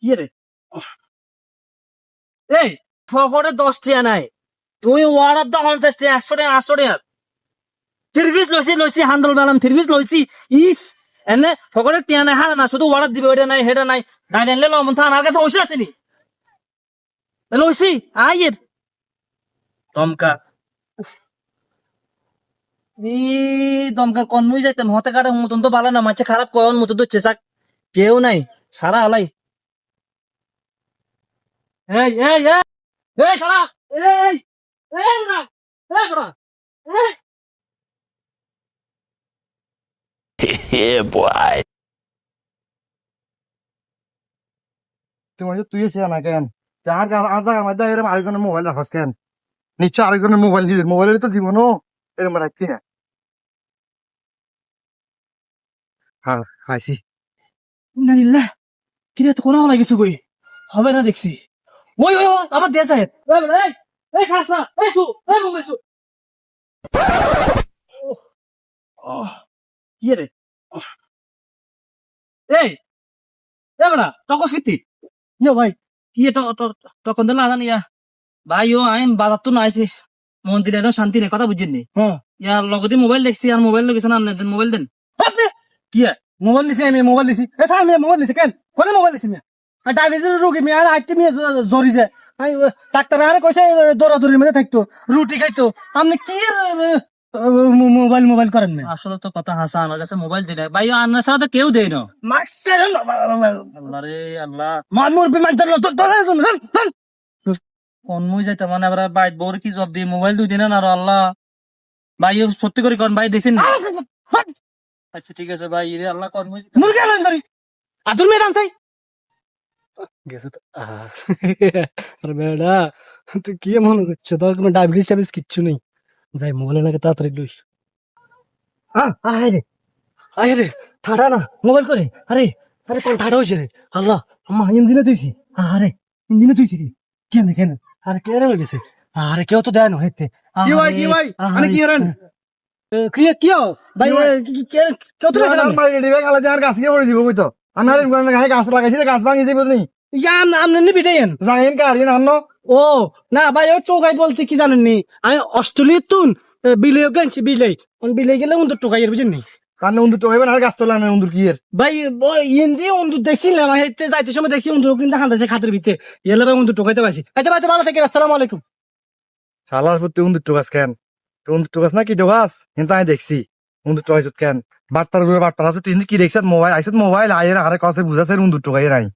কি রে এই ফকরে 10 টিয়া নাই তুই ওয়ার্ডার দা 50 টিয়া 100 টিয়া 800 টিয়া তিরবিস লইছি হান্ডল বালাম তিরবিস লইছি ইস এনে ফকরে টিয়া নাই হারা না শুধু ওয়ার্ডার দিবে ওইটা নাই হেডা নাই ডাইলেন লে লমন থানার কাছে ওইসা আসেনি লইছি আইয়ের দমকা দমকা কন্নুই যাইতাম হতে কাটে মতন তো ভালো না মাছে খারাপ কয়ন মতো তো চেচাক কেউ নাই সারা আলাই এই এই এই এই সারা এই এই না এই বড়া এই Yeah, boy. তোমার তুই এসে না কেন যার আধার মধ্যে এরকম আরেকজনের মোবাইল রাখাস কেন নিশ্চয় আরেকজনের মোবাইল দিয়ে মোবাইলের তো জীবনও এরকম রাখছি না হ্যাঁ খাইছি ইন্নালিল্লাহ কিরে তো কোনা লাগি গই হবে না দেখছি ওই ওই ওই, আবার দেয়া যায় এই বড়া, এই এই খাসা এই সু এই মোবাইল সু কি রে এই এই বড়া টকস কিতি ইয়ো ভাই কি টকন দিলা জানি ইয়া ভাই ও আইন বাজার তো নাইছি মন্দিরে শান্তি নেই কথা বুঝছেন হ্যাঁ ইয়ার লগতে মোবাইল দেখছি আর মোবাইল লগেছে না মোবাইল দেন আপনি কি মোবাইল নিছি আমি মোবাইল নিছি এ স্যার আমি মোবাইল নিছি কেন কোনে মোবাইল নিছি আমি ডায়াবেটিস রোগী আমি আর আইতে আমি জরি যায় ডাক্তার আরে কইছে দৌড়াদৌড়ির মধ্যে থাকতো রুটি খাইতো আপনি কি মোবাইল মোবাইল করেন না আসলে তো কথা হাসা আমার কাছে মোবাইল দিলে ভাই আন্না ছাড়া তো কেউ দেয় না মাস্টার আল্লাহ রে আল্লাহ মানুষ বিমান কোন মুই যাইতে মানে আবার বাইট বউর কি জব দিয়ে মোবাইল দুই দিন আর আল্লাহ ভাই সত্যি করে কোন ভাই দিছেন আচ্ছা ঠিক আছে ভাই রে আল্লাহ কোন মুই মুরগি আনন্দ ধরি আদুর মেয়ে দান চাই গেছে তো আরে বেড়া তুই কি মনে করছো তোর কোনো ডায়াবেটিস টাইবিস কিচ্ছু নেই যাই মোবাইল লাগে তাড়াতাড়ি লইস আয় রে ঠাডা না মোবাইল করে আরে আরে কোন ঠাডা হয়েছে রে আল্লাহ আম্মা ইঞ্জিনে তুইছি আরে ইঞ্জিনে তুইছি রে কেন কেন আরে কে হয়ে গেছে আরে কেউ তো দেয় না হেতে কি ভাই মানে কি হরেন কি ভাই কেউ তো মারি দিবে গালা দেওয়ার গাছ গিয়ে পড়ে দিব কই তো আনারে গায়ে গাছ লাগাইছি গাছ ভাঙি যাবে নি ইয়ান আমনে বিদেন জানেন কার ইন আন্ন ও না ভাই ও টোকাই বলতে কি জানেন নি আমি অস্ট্রেলিয়া তুন বিলে গেছি বিলে কোন বিলে গেলে উন্দর টোকাই এর বুঝেন নি কারণ উন্দর টোকাইবেন আর গাছ তোলা না উন্দর কি এর ভাই ইন্দি উন্দর দেখছিলাম হেতে যাইতে সময় দেখছি উন্দর কিন্তু হাঁদাছে খাতের ভিতরে এলে ভাই উন্দর টোকাইতে পারছি আচ্ছা ভাই ভালো থাকেন আসসালামু আলাইকুম শালার প্রতি উন্দর টোকাস কেন উন্দর টোকাস না কি টোকাস কিন্তু আমি দেখছি উন্দর টোকাইছত কেন বাট্টার বাট্টার আছে তুই কি দেখছিস মোবাইল আইছত মোবাইল আয়ের আরে কসে বুঝাছে উন্দর টোকাই নাই